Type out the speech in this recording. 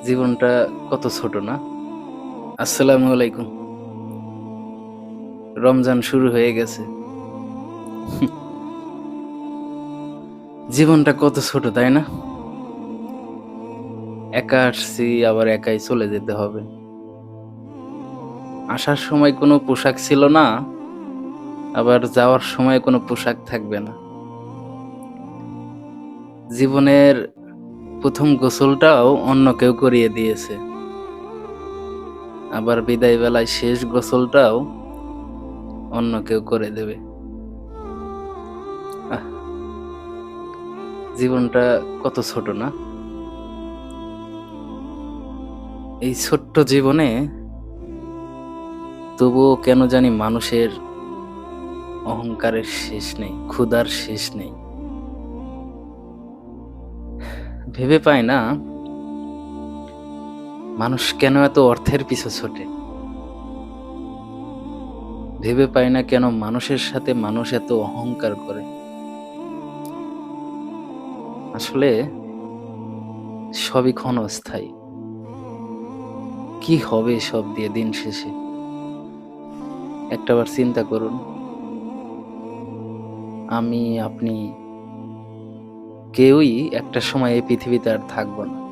জীবনটা কত ছোট না? আসসালামু আলাইকুম। রমজান শুরু হয়ে গেছে। জীবনটা কত ছোট, তাই না? একা আসছি, আবার একাই চলে যেতে হবে। আসার সময় কোনো পোশাক ছিল না, আবার যাওয়ার সময় কোনো পোশাক থাকবে না। জীবনের ১ম গোসলটাও অন্য কেউ করিয়ে দিয়েছে। আবার বিদায় বেলায় শেষ গোসলটাও অন্য কেউ করে দেবে। আহ! জীবনটা কত ছোট না? এই ছোট্ট জীবনে তবুও কেন জানি মানুষের অহংকারের শেষ নেই, ক্ষুধার শেষ নেই। ভেবে পায় না মানুষ কেন এত অর্থের পিছু ছোটে। ভেবে পায় না কেন মানুষের সাথে মানুষ এত অহংকার করে। আসলে সবই ক্ষণস্থায়ী। কি হবে সব দিয়ে দিন শেষে? একটাবার চিন্তা করুন। আমি, আপনি কেউই একটা সময় এই পৃথিবীতে আর থাকবো না।